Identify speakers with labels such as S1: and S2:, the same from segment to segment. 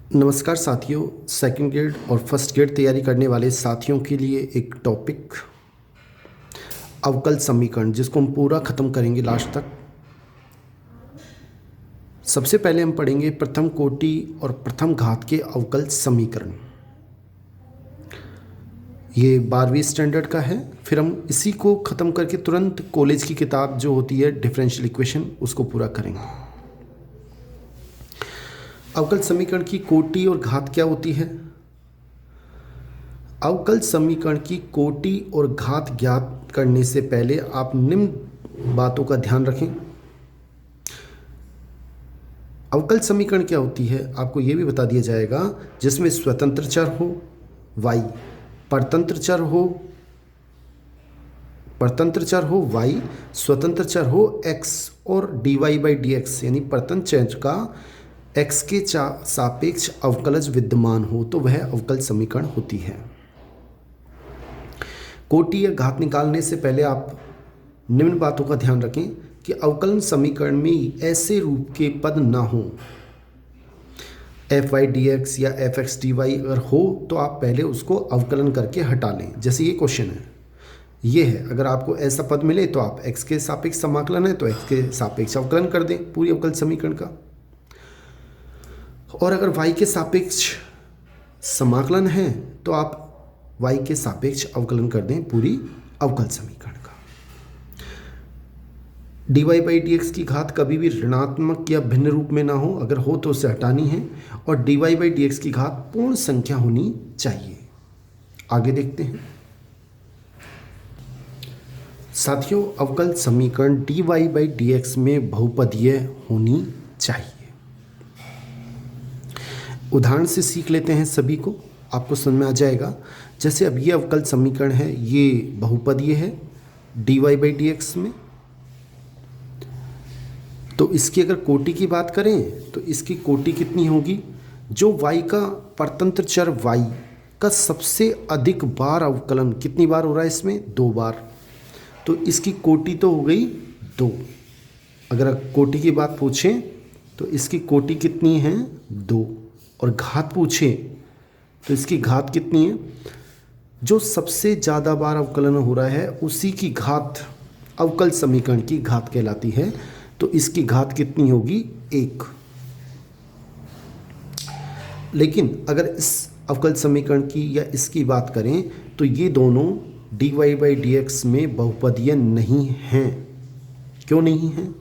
S1: नमस्कार साथियों, second grade और फर्स्ट ग्रेड तैयारी करने वाले साथियों के लिए एक टॉपिक अवकल समीकरण, जिसको हम पूरा ख़त्म करेंगे लास्ट तक। सबसे पहले हम पढ़ेंगे प्रथम कोटि और प्रथम घात के अवकल समीकरण। ये 12वीं स्टैंडर्ड का है। फिर हम इसी को ख़त्म करके तुरंत कॉलेज की किताब जो होती है डिफरेंशियल इक्वेशन, उसको पूरा करेंगे। अवकल समीकरण की कोटि और घात क्या होती है? अवकल समीकरण की कोटि और घात ज्ञात करने से पहले आप निम्न बातों का ध्यान रखें। अवकल समीकरण क्या होती है आपको यह भी बता दिया जाएगा, जिसमें स्वतंत्र चर हो y, परतंत्र चर हो y, स्वतंत्र चर हो x और dy/dx यानी परतंत्र चर का x के सापेक्ष अवकलज विद्यमान हो, तो वह अवकल समीकरण होती है। कोटि या घात निकालने से पहले आप निम्न बातों का ध्यान रखें कि अवकलन समीकरण में ऐसे रूप के पद ना हो। fy/dx या fx/dy अगर हो तो आप पहले उसको अवकलन करके हटा लें। जैसे ये क्वेश्चन है, ये है, अगर आपको ऐसा पद मिले तो आप x के सापेक्ष समाकलन है तो x के सापेक्ष अवकलन कर दें पूरी अवकल समीकरण का, और अगर y के सापेक्ष समाकलन है तो आप y के सापेक्ष अवकलन कर दें पूरी अवकल समीकरण का। dy/dx की घात कभी भी ऋणात्मक या भिन्न रूप में ना हो, अगर हो तो उसे हटानी है, और dy/dx की घात पूर्ण संख्या होनी चाहिए। आगे देखते हैं साथियों, अवकल समीकरण dy/dx में बहुपदीय होनी चाहिए। उदाहरण से सीख लेते हैं, सभी को आपको समझ में आ जाएगा। जैसे अब ये अवकल समीकरण है, ये बहुपदीय है dy/dx में, तो इसकी अगर कोटि की बात करें तो इसकी कोटि कितनी होगी? जो y का परतंत्र चर y का सबसे अधिक बार अवकलन कितनी बार हो रहा है इसमें? 2 बार, तो इसकी कोटि तो हो गई 2। अगर कोटि की बात पूछें तो इसकी कोटि कितनी है? 2। और घात पूछे तो इसकी घात कितनी है? जो सबसे ज़्यादा बार अवकलन हो रहा है उसी की घात अवकल समीकरण की घात कहलाती है, तो इसकी घात कितनी होगी? 1। लेकिन अगर इस अवकल समीकरण की या इसकी बात करें तो ये दोनों dy/dx में बहुपदीय नहीं हैं। क्यों नहीं हैं?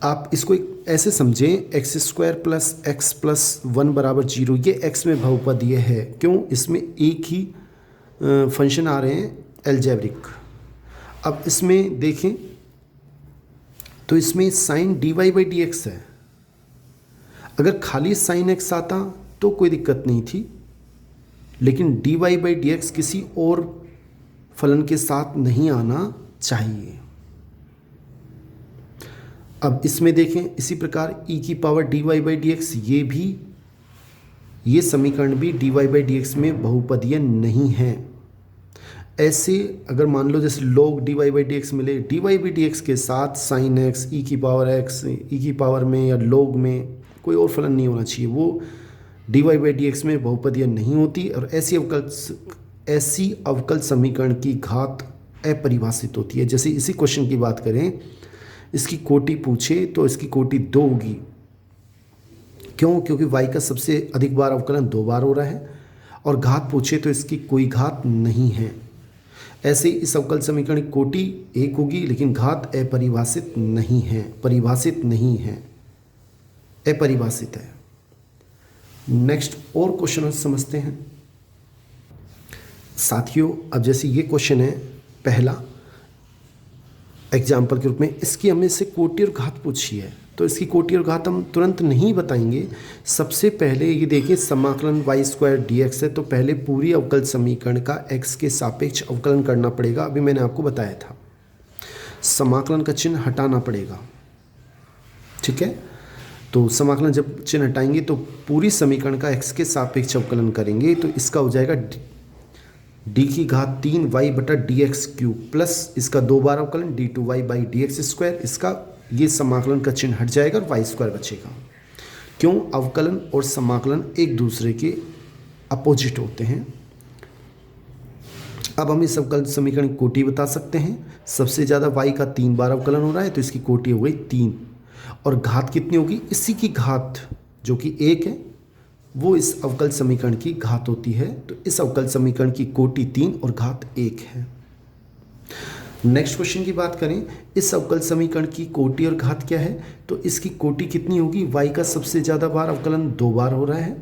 S1: आप इसको ऐसे समझें, x² + x + 1 = 0, ये x में बहुपदीय है। क्यों? इसमें एक ही फंक्शन आ रहे हैं एल्जेब्रिक। अब इसमें देखें तो इसमें साइन dy/dx है। अगर खाली साइन x आता तो कोई दिक्कत नहीं थी, लेकिन dy/dx किसी और फलन के साथ नहीं आना चाहिए। अब इसमें देखें इसी प्रकार e⁻dy/dx, ये समीकरण भी dy/dx में बहुपदीय नहीं है। ऐसे अगर मान लो जैसे log dy/dx मिले, dy/dx के साथ sin x, e में या log में कोई और फलन नहीं होना चाहिए, वो dy/dx में बहुपदीय नहीं होती। और ऐसी अवकल समीकरण की घात अपरिभाषित होती है। जैसे इसी क्वेश्चन की बात करें, इसकी कोटि पूछे तो इसकी कोटि 2 होगी। क्यों? क्योंकि y का सबसे अधिक बार अवकलन 2 बार हो रहा है, और घात पूछे तो इसकी कोई घात नहीं है। ऐसे इस अवकल समीकरण की कोटि 1 होगी, लेकिन घात अपरिभाषित नहीं है, परिभाषित नहीं है, अपरिभाषित है। नेक्स्ट और क्वेश्चन समझते हैं साथियों। अब जैसे ये क्वेश्चन है पहला एग्जाम्पल के रूप में, इसकी हमें से कोटि और घात पूछी है, तो इसकी कोटि और घात हम तुरंत नहीं बताएंगे। सबसे पहले ये देखिए, समाकलन y² dx है, तो पहले पूरी अवकल समीकरण का x के सापेक्ष अवकलन करना पड़ेगा। अभी मैंने आपको बताया था, समाकलन का चिन्ह हटाना पड़ेगा। ठीक है, तो समाकलन जब चिन्ह हटाएंगे तो पूरी समीकरण का x के सापेक्ष अवकलन करेंगे, तो इसका हो जाएगा d⁻³ y/dx³ प्लस इसका 2 बार अवकलन d2y/dx², इसका ये समाकलन का चिन्ह हट जाएगा और वाई स्क्वायर बचेगा। क्यों? अवकलन और समाकलन एक दूसरे के अपोजिट होते हैं। अब हम इस अवकलन समीकरण की कोटि बता सकते हैं। सबसे ज़्यादा y का 3 बार अवकलन हो रहा है तो इसकी कोटि हो गई 3, और घात कितनी होगी? इसी की घात जो कि 1 है वो इस अवकल समीकरण की घात होती है। तो इस अवकल समीकरण की कोटि 3 और घात 1 है। नेक्स्ट क्वेश्चन की बात करें, इस अवकल समीकरण की कोटि और घात क्या है? तो इसकी कोटि कितनी होगी? y का सबसे ज़्यादा बार अवकलन 2 बार हो रहा है,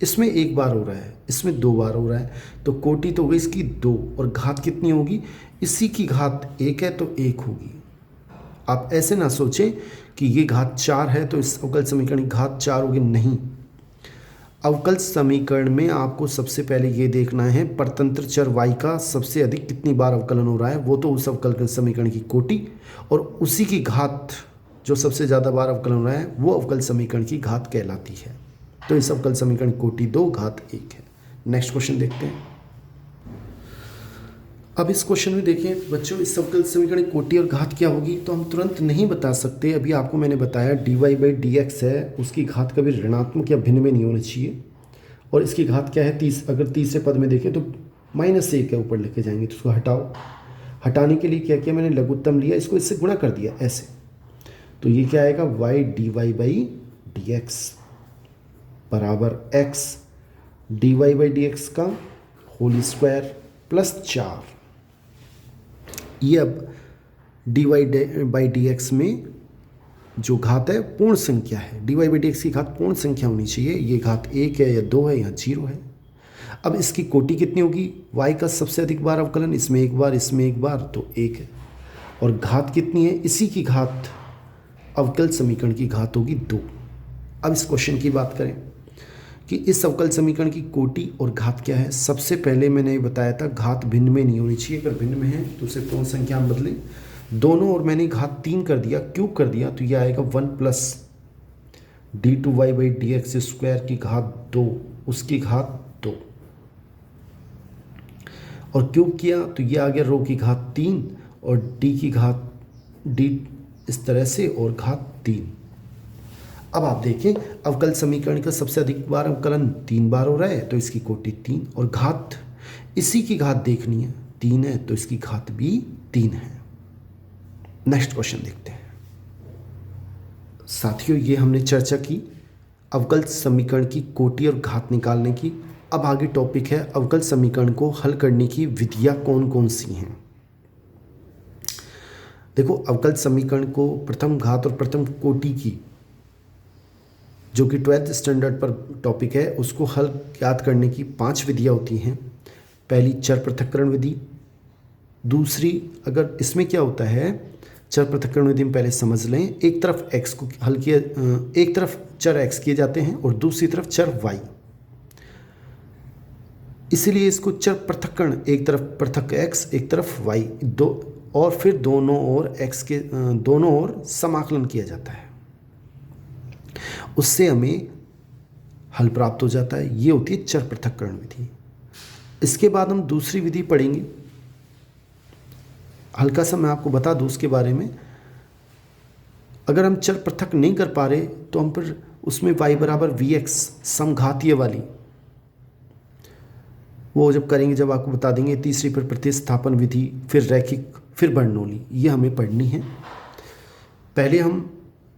S1: इसमें 1 बार हो रहा है, इसमें 2 बार हो रहा है, तो कोटि तो होगी इसकी 2, और घात कितनी होगी? इसी की घात 1 है तो 1 होगी। आप ऐसे ना सोचें कि ये घात 4 है तो इस अवकल समीकरण की घात 4 होगी, नहीं। अवकल समीकरण में आपको सबसे पहले ये देखना है परतंत्र चर y का सबसे अधिक कितनी बार अवकलन हो रहा है, वो तो उस अवकल समीकरण की कोटि, और उसी की घात जो सबसे ज़्यादा बार अवकलन हो रहा है वो अवकल समीकरण की घात कहलाती है। तो इस अवकल समीकरण की कोटि 2 घात 1 है। नेक्स्ट क्वेश्चन देखते हैं। अब इस क्वेश्चन में देखें बच्चों, इस अवकल समीकरण की कोटि और घात क्या होगी? तो हम तुरंत नहीं बता सकते। अभी आपको मैंने बताया dy/dx है, उसकी घात कभी ऋणात्मक या भिन्न में नहीं होनी चाहिए, और इसकी घात क्या है? 30। अगर तीसरे पद में देखें तो -1 है, ऊपर लेके जाएंगे तो उसको हटाओ। हटाने के लिए क्या किया मैंने? लघुत्तम लिया, इसको इससे गुणा कर दिया ऐसे, तो ये क्या आएगा? y dy/dx बराबर x dy/dx का होल स्क्वायर प्लस 4। ये अब dy/dx में जो घात है पूर्ण संख्या है, dy/dx की घात पूर्ण संख्या होनी चाहिए। ये घात 1 है या 2 है या 0 है। अब इसकी कोटि कितनी होगी? y का सबसे अधिक बार अवकलन, इसमें 1 बार, इसमें 1 बार, तो 1 है, और घात कितनी है? इसी की घात अवकल समीकरण की घात होगी 2। अब इस क्वेश्चन की बात करें कि इस अवकल समीकरण की कोटि और घात क्या है। सबसे पहले मैंने बताया था घात भिन्न में नहीं होनी चाहिए, अगर भिन्न में है तो उसे पूर्ण संख्या में बदलें दोनों, और मैंने घात 3 कर दिया, क्यूब कर दिया, तो यह आएगा 1 प्लस d2y/dx स्क्वायर की घात 2 उसकी घात 2, और क्यूब किया तो यह आ गया रो की घात 3 और d की घात d इस तरह से और घात 3। अब आप देखें अवकल समीकरण का सबसे अधिक बार अवकलन 3 बार हो रहा है तो इसकी कोटि 3, और घात इसी की घात देखनी है, 3 है तो इसकी घात भी 3 है। नेक्स्ट क्वेश्चन देखते हैं। साथियों, ये हमने चर्चा की अवकल समीकरण की कोटि और घात निकालने की। अब आगे टॉपिक है अवकल समीकरण को हल करने की विधियां कौन कौन सी हैं। देखो, अवकल समीकरण को प्रथम घात और प्रथम कोटि की, जो कि 12th स्टैंडर्ड पर टॉपिक है, उसको हल याद करने की 5 विधियाँ होती हैं। पहली चर पृथक्करण विधि। दूसरी, अगर इसमें क्या होता है, चर पृथक्करण विधि में पहले समझ लें, एक तरफ x को हल किया, एक तरफ चर x किए जाते हैं और दूसरी तरफ चर y, इसीलिए इसको चर पृथक्करण, एक तरफ पृथक x एक तरफ y, दो, और फिर दोनों ओर x के दोनों ओर समाकलन किया जाता है, उससे हमें हल प्राप्त हो जाता है। ये होती है चर पृथक्करण विधि। इसके बाद हम दूसरी विधि पढ़ेंगे, हल्का सा मैं आपको बता दूं उसके बारे में। अगर हम चर पृथक नहीं कर पा रहे तो हम फिर उसमें y बराबर vx समघातीय वाली, वो जब करेंगे जब आपको बता देंगे। तीसरी फिर प्रतिस्थापन विधि, फिर रैखिक, फिर बर्नौली, ये हमें पढ़नी है। पहले हम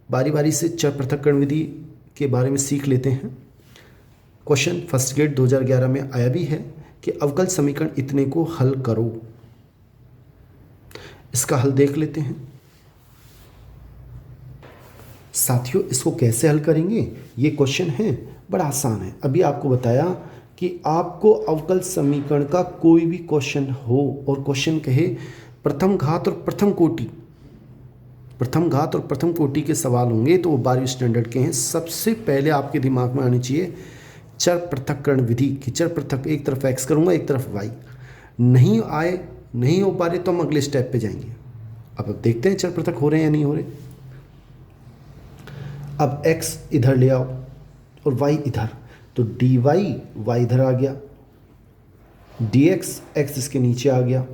S1: बारी बारी से चर पृथक्करण विधि के बारे में सीख लेते हैं। क्वेश्चन फर्स्ट ग्रेड 2011 में आया भी है कि अवकल समीकरण इतने को हल करो। इसका हल देख लेते हैं। साथियों, इसको कैसे हल करेंगे, ये क्वेश्चन है, बड़ा आसान है। अभी आपको बताया कि आपको अवकल समीकरण का कोई भी क्वेश्चन हो और क्वेश्चन कहे प्रथम घात और प्रथम कोटि, प्रथम घात और प्रथम कोटि के सवाल होंगे तो वो 12वीं स्टैंडर्ड के हैं। सबसे पहले आपके दिमाग में आनी चाहिए चर पृथक्करण विधि कि चर पृथक, एक तरफ x करूँगा एक तरफ y। नहीं आए, नहीं हो पा रहे तो हम अगले स्टेप पे जाएंगे। अब देखते हैं चर पृथक हो रहे हैं या नहीं हो रहे। अब x इधर ले आओ और y इधर, तो dy y इधर आ गया, dx x इसके नीचे आ गया।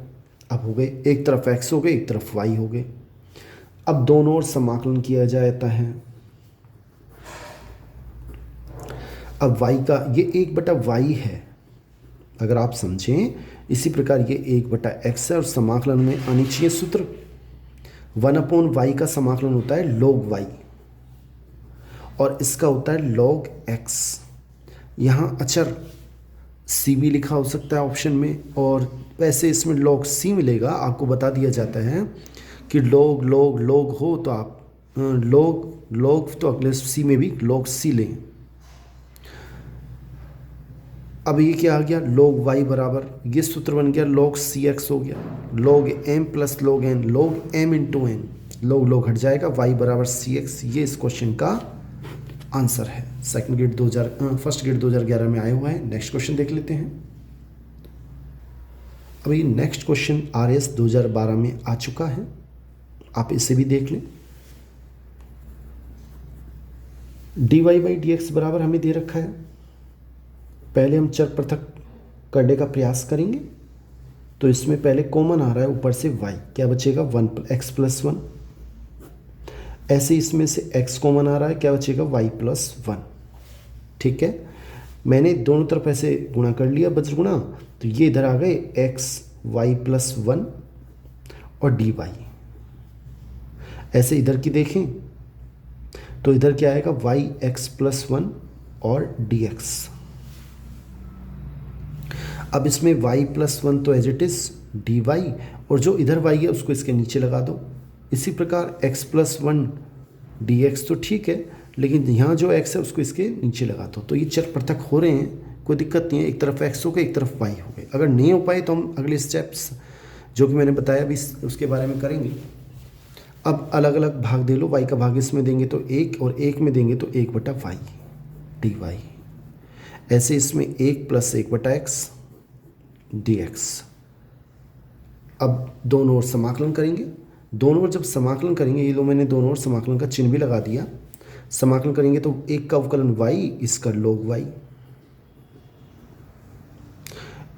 S1: अब हो गए, एक तरफ x हो गए एक तरफ y हो गए। अब दोनों ओर समाकलन किया जाता है। अब y का ये 1/y है, अगर आप समझें। इसी प्रकार ये 1/x है और समाकलन में आनी चाहिए सूत्र 1/y का समाकलन होता है log y और इसका होता है log x। यहाँ अचर c भी लिखा हो सकता है ऑप्शन में, और वैसे इसमें log c मिलेगा। आपको बता दिया जाता है कि log log log हो तो आप log तो अगले c में भी log c लें। अब ये क्या आ गया, log y बराबर, ये सूत्र बन गया log cx हो गया, log m plus log n, log m into n, log log हट जाएगा, y बराबर cx। ये इस क्वेश्चन का आंसर है। फर्स्ट ग्रेड 2011 में आया हुआ है। नेक्स्ट क्वेश्चन देख लेते हैं। अभी नेक्स्ट क्वेश्चन RS 2012 में आ चुका है, आप इसे भी देख लें। dy/dx बराबर हमें दे रखा है। पहले हम चर पृथक करने का प्रयास करेंगे, तो इसमें पहले कॉमन आ रहा है ऊपर से y, क्या बचेगा x प्लस 1। ऐसे इसमें से x कॉमन आ रहा है, क्या बचेगा y प्लस 1। ठीक है, मैंने दोनों तरफ ऐसे गुणा कर लिया वज्र गुणा, तो ये इधर आ गए x y प्लस 1 और dy। ऐसे इधर की देखें तो इधर क्या आएगा y x प्लस 1 और dx। अब इसमें y प्लस 1 तो एज इट इज dy, और जो इधर y है उसको इसके नीचे लगा दो। इसी प्रकार x प्लस 1 dx तो ठीक है, लेकिन यहाँ जो x है उसको इसके नीचे लगा दो। तो ये चर पृथक हो रहे हैं, कोई दिक्कत नहीं है। एक तरफ x हो गए, एक तरफ y हो गए। अगर नहीं हो पाए तो हम अगले स्टेप्स जो कि मैंने बताया अभी उसके बारे में करेंगे। अब अलग अलग भाग दे लो, y का भाग इसमें देंगे तो 1 और 1 में देंगे तो 1/y dy। ऐसे इसमें 1 प्लस 1/x dx। अब दोनों ओर समाकलन करेंगे। दोनों ओर जब समाकलन करेंगे, ये लो मैंने दोनों ओर समाकलन का चिन्ह भी लगा दिया। समाकलन करेंगे तो एक का अवकलन y, इसका log y,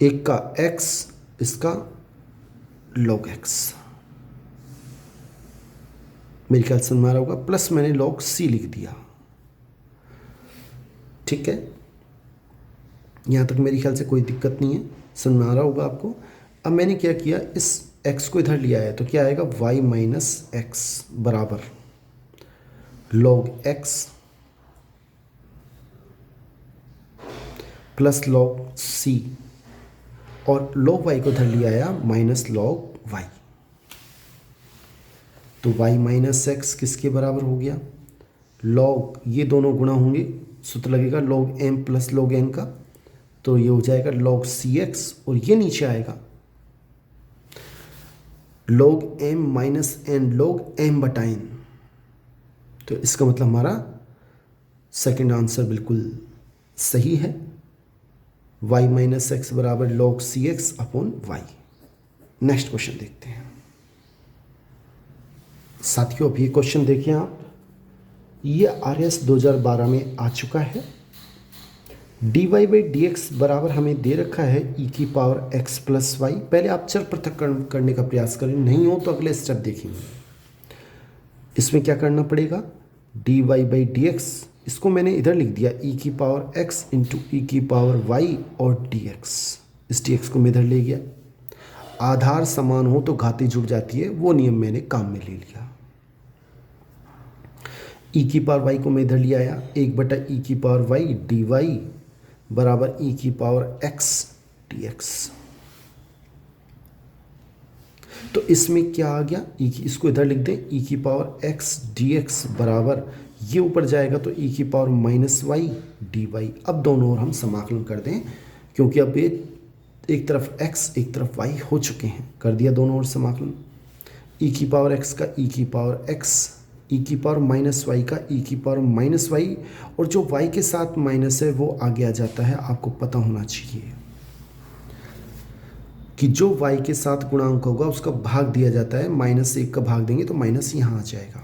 S1: एक का x, इसका log x। मेरे ख्याल से समझ आ रहा होगा, प्लस मैंने log c लिख दिया। ठीक है, यहाँ तक मेरे ख्याल से कोई दिक्कत नहीं है, समझ में आ रहा होगा आपको। अब मैंने क्या किया, इस x को इधर लिया है तो क्या आएगा y माइनस एक्स बराबर log x plus log c, और log y को इधर लिया आया माइनस log y। तो y माइनस एक्स किसके बराबर हो गया, log, ये दोनों गुणा होंगे, सूत्र लगेगा log m plus log n का, तो ये हो जाएगा log cx, और ये नीचे आएगा log m minus n log m/n। तो इसका मतलब हमारा सेकंड आंसर बिल्कुल सही है, y माइनस एक्स बराबर log cx upon y। Next question देखते हैं साथियों। अब ये क्वेश्चन देखिए आप, ये RS 2012 में आ चुका है। dy/dx बराबर हमें दे रखा है e⁻x प्लस y। पहले आप चर पृथक करने का प्रयास करें, नहीं हो तो अगले स्टेप देखेंगे। इसमें क्या करना पड़ेगा, dy/dx, इसको मैंने इधर लिख दिया e⁻x इंटू e⁻y और dx। इस dx को मैं इधर ले गया। आधार समान हो तो घाती जुड़ जाती है, वो नियम मैंने काम में ले लिया। e⁻y को मैं इधर ले आया, 1/e⁻y dy बराबर e⁻x dx। तो इसमें क्या आ गया, इसको इधर लिख दें, e⁻x dx बराबर, ये ऊपर जाएगा तो e⁻−y dy। अब दोनों ओर हम समाकलन कर दें, क्योंकि अब ये एक तरफ x एक तरफ y हो चुके हैं। कर दिया दोनों ओर समाकलन, e⁻x का e⁻x, e⁻−y का e⁻−y, और जो y के साथ माइनस है वो आगे आ जाता है। आपको पता होना चाहिए कि जो y के साथ गुणांक होगा उसका भाग दिया जाता है, -1 का भाग देंगे तो माइनस यहाँ आ जाएगा।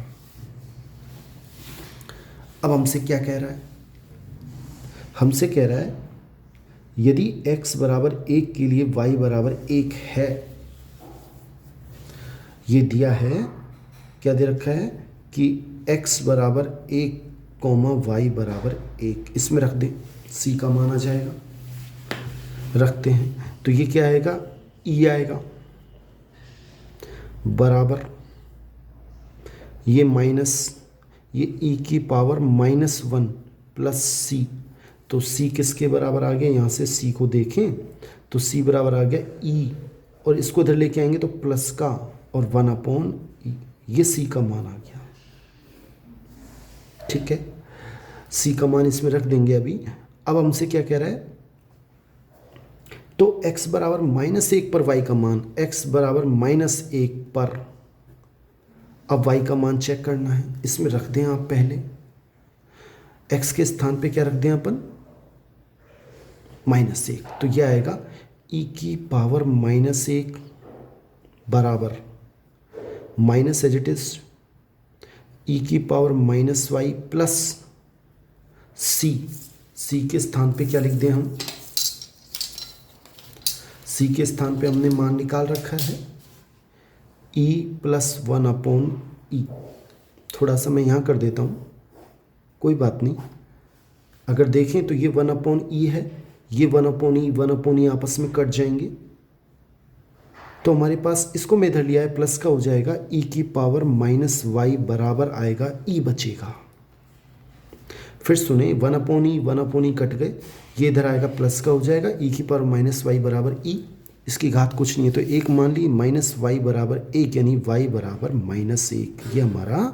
S1: अब हमसे क्या कह रहा है, हमसे कह रहा है यदि x बराबर 1 के लिए y बराबर 1 है, ये दिया है क्या दे रखा है कि x बराबर 1 कॉमा y बराबर 1, इसमें रख दें, c का मान आ जाएगा। रखते हैं तो ये क्या आएगा, e आएगा बराबर ये माइनस ये e की पावर -1 प्लस c, तो c किसके बराबर आ गया, यहाँ से c को देखें तो c बराबर आ गया e, और इसको इधर लेके आएंगे तो प्लस का और 1/e, ये c का मान आ गया। ठीक है, c का मान इसमें रख देंगे अभी। अब हमसे क्या कह रहा है, तो x बराबर -1 पर y का मान, x बराबर -1 पर अब y का मान चेक करना है। इसमें रख दें आप पहले, x के स्थान पे क्या रख दें अपन, -1, तो यह आएगा e की पावर -1 बराबर minus as it is e की पावर -y प्लस c के स्थान पे क्या लिख दें हम, c के स्थान पे हमने मान निकाल रखा है e प्लस 1/e। थोड़ा सा मैं यहाँ कर देता हूँ, कोई बात नहीं। अगर देखें तो ये 1/e है, ये 1/e आपस में कट जाएंगे, तो हमारे पास इसको मैं इधर लिया है, प्लस का हो जाएगा e की पावर -y बराबर आएगा e बचेगा। फिर सुने, 1/e कट गए, ये इधर आएगा प्लस का हो जाएगा, e की पावर -y बराबर e, इसकी घात कुछ नहीं है तो 1 मान ली, -y बराबर 1 यानी y बराबर -1, ये हमारा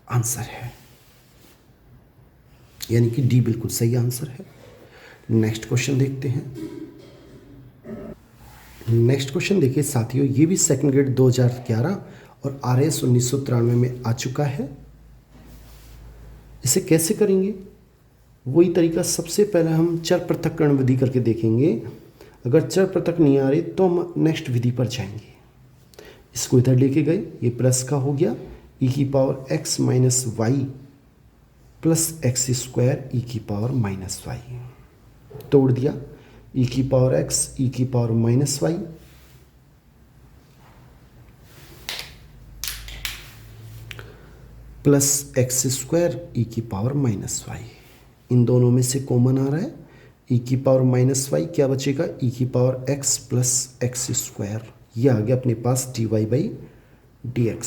S1: आंसर है, यानी कि डी बिल्कुल सही आंसर है। नेक्स्ट क्वेश्चन देखते हैं। नेक्स्ट क्वेश्चन देखिए साथियों, ये भी सेकंड ग्रेड 2011 और RS 1993 में आ चुका है। इसे कैसे करेंगे, वही तरीका, सबसे पहले हम चर पृथक्करण विधि करके देखेंगे। अगर चर पृथक नहीं आ रही तो हम नेक्स्ट विधि पर जाएंगे। इसको इधर लेके गए, ये प्लस का हो गया e की power x minus y plus x square e की पावर -y, तोड़ दिया, e की पावर x e की power -y plus x square e की पावर -y। इन दोनों में से कॉमन आ रहा है, e की पावर -y क्या बचेगा, e की power x plus x square, ये आ गया अपने पास dy/dx।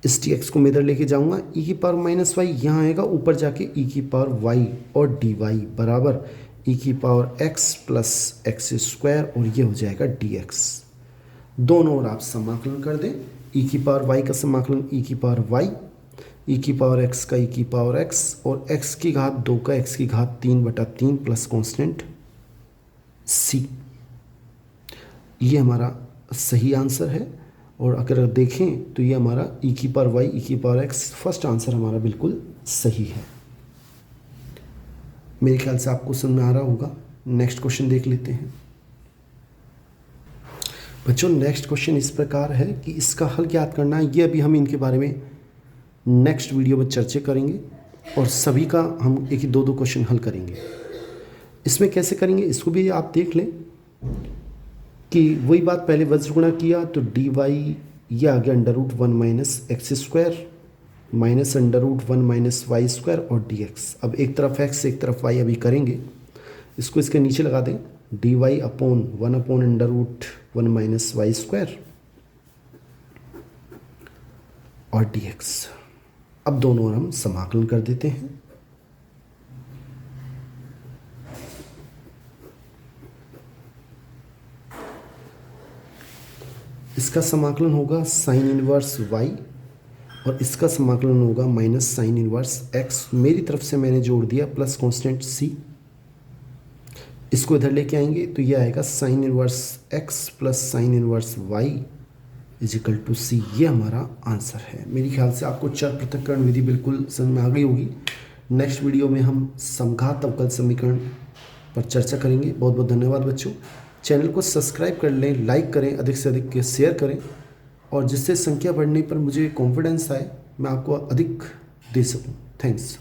S1: इस dx को मैं इधर लेके जाऊंगा, e की पावर -y यहाँ आएगा, ऊपर जाके e की पावर y और dy बराबर e की power x plus x square, और ये हो जाएगा dx। दोनों ओर आप समाकलन कर दें, e की पावर y का समाकलन e की पावर y, e की पावर x का e की पावर x, और x की घात 2 का x की घात 3/3 प्लस कांस्टेंट c, ये हमारा सही आंसर है। और अगर देखें तो ये हमारा e की पावर y e की पावर x, फर्स्ट आंसर हमारा बिल्कुल सही है। मेरे ख्याल से आपको समझ में आ रहा होगा। नेक्स्ट क्वेश्चन देख लेते हैं बच्चों। नेक्स्ट क्वेश्चन इस प्रकार है कि इसका हल ज्ञात करना है, ये अभी हम इनके बारे में नेक्स्ट वीडियो में चर्चा करेंगे, और सभी का हम एक ही 2-2 क्वेश्चन हल करेंगे। इसमें कैसे करेंगे इसको भी आप देख लें कि वही बात, पहले वज्र गुणा किया तो dy ये आ गया √1 minus X square minus √1 minus Y square और dx। अब एक तरफ x एक तरफ y अभी करेंगे, इसको इसके नीचे लगा दें, dy upon 1/√1 minus Y square और dx। अब दोनों ओर हम समाकलन कर देते हैं। इसका समाकलन होगा साइन इनवर्स y और इसका समाकलन होगा माइनस साइन इनवर्स x। मेरी तरफ से मैंने जोड़ दिया प्लस कांस्टेंट c, इसको इधर लेके आएंगे तो ये आएगा sine inverse x plus sine inverse y equal to c। ये हमारा आंसर है। मेरे ख्याल से आपको चर पृथक्करण विधि बिल्कुल समझ में आ गई होगी। नेक्स्ट वीडियो में हम समघात अवकल समीकरण पर चर्चा करेंगे। बहुत बहुत धन्यवाद बच्चों। चैनल को सब्सक्राइब कर लें, लाइक करें, अधिक से अधिक शेयर करें, और जिससे संख्या बढ़ने पर मुझे कॉन्फिडेंस आए, मैं आपको अधिक दे सकूं। थैंक्स।